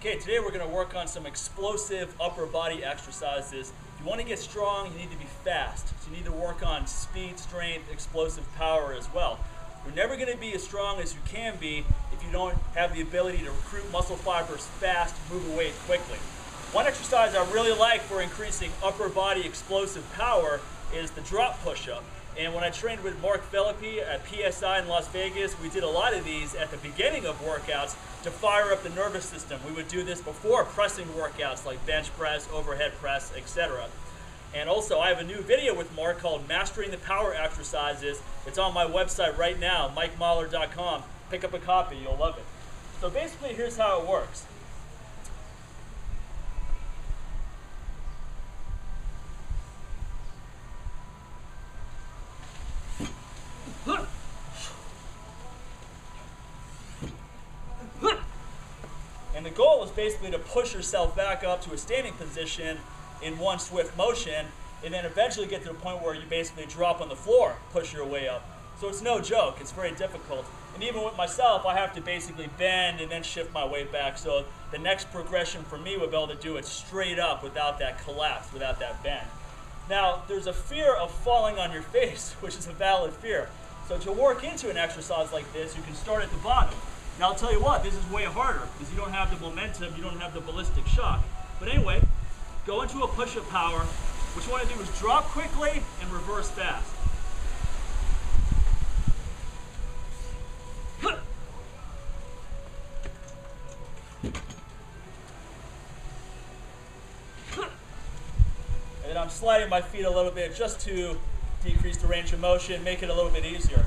Okay, today we're going to work on some explosive upper body exercises. If you want to get strong, you need to be fast. So you need to work on speed, strength, explosive power as well. You're never going to be as strong as you can be if you don't have the ability to recruit muscle fibers fast, move a weight quickly. One exercise I really like for increasing upper body explosive power is the drop push-up. And when I trained with Mark Philippi at PSI in Las Vegas, we did a lot of these at the beginning of workouts to fire up the nervous system. We would do this before pressing workouts like bench press, overhead press, etc. And also, I have a new video with Mark called Mastering the Power Exercises. It's on my website right now, MikeMahler.com. Pick up a copy, you'll love it. So basically, here's how it works. And the goal is basically to push yourself back up to a standing position in one swift motion, and then eventually get to the point where you basically drop on the floor, push your way up. So it's no joke, it's very difficult. And even with myself, I have to basically bend and then shift my weight back. So the next progression for me would be able to do it straight up without that collapse, without that bend. Now, there's a fear of falling on your face, which is a valid fear. So to work into an exercise like this, you can start at the bottom. Now I'll tell you what, this is way harder because you don't have the momentum, you don't have the ballistic shock. But anyway, go into a push-up power. What you want to do is drop quickly and reverse fast. And then I'm sliding my feet a little bit just to decrease the range of motion, make it a little bit easier.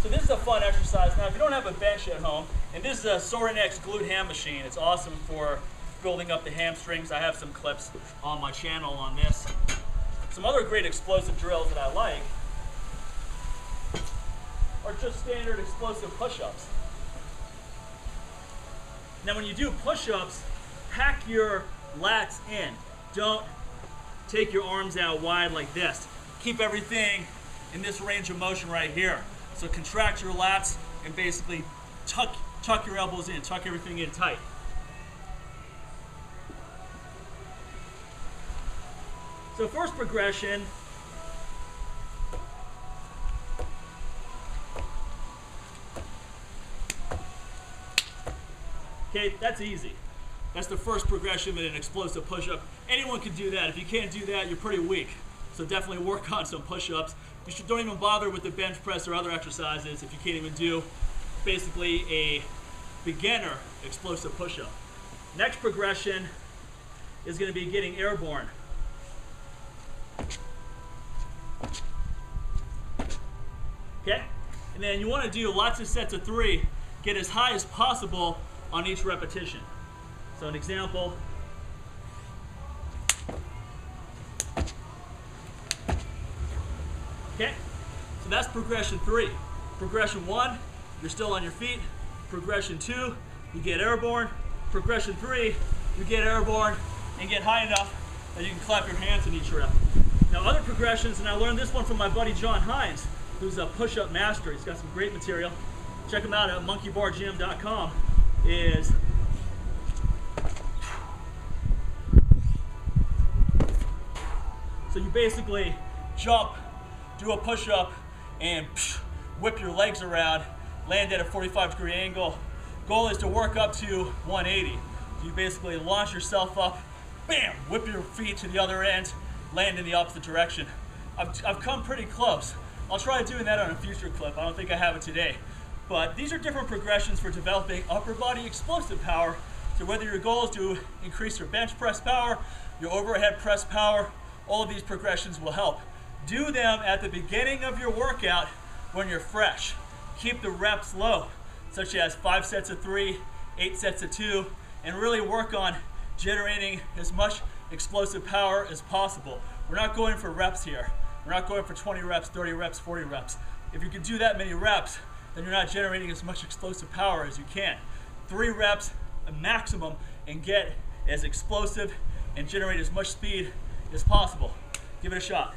So this is a fun exercise. Now, if you don't have a bench at home, and this is a Sorinex glute ham machine. It's awesome for building up the hamstrings. I have some clips on my channel on this. Some other great explosive drills that I like are just standard explosive push-ups. Now, when you do push-ups, pack your lats in. Don't take your arms out wide like this. Keep everything in this range of motion right here. So contract your lats and basically tuck your elbows in, tuck everything in tight. So first progression, okay, that's easy. That's the first progression in an explosive push-up. Anyone can do that. If you can't do that, you're pretty weak. So definitely work on some push-ups. Don't even bother with the bench press or other exercises if you can't even do basically a beginner explosive push-up. Next progression is going to be getting airborne. Okay? And then you want to do lots of sets of 3. Get as high as possible on each repetition. So an example. Okay? So that's progression 3. Progression 1, you're still on your feet. Progression 2, you get airborne. Progression 3, you get airborne and get high enough that you can clap your hands in each rep. Now other progressions, and I learned this one from my buddy John Hines, who's a push-up master. He's got some great material. Check him out at monkeybargym.com. Is so you basically jump, do a push-up, and whip your legs around, land at a 45-degree angle. Goal is to work up to 180. So you basically launch yourself up, bam, whip your feet to the other end, land in the opposite direction. I've come pretty close. I'll try doing that on a future clip. I don't think I have it today. But these are different progressions for developing upper body explosive power. So whether your goal is to increase your bench press power, your overhead press power, all of these progressions will help. Do them at the beginning of your workout when you're fresh. Keep the reps low, such as 5 sets of 3, 8 sets of 2, and really work on generating as much explosive power as possible. We're not going for reps here. We're not going for 20 reps, 30 reps, 40 reps. If you can do that many reps, then you're not generating as much explosive power as you can. 3 reps, a maximum, and get as explosive and generate as much speed as possible. Give it a shot.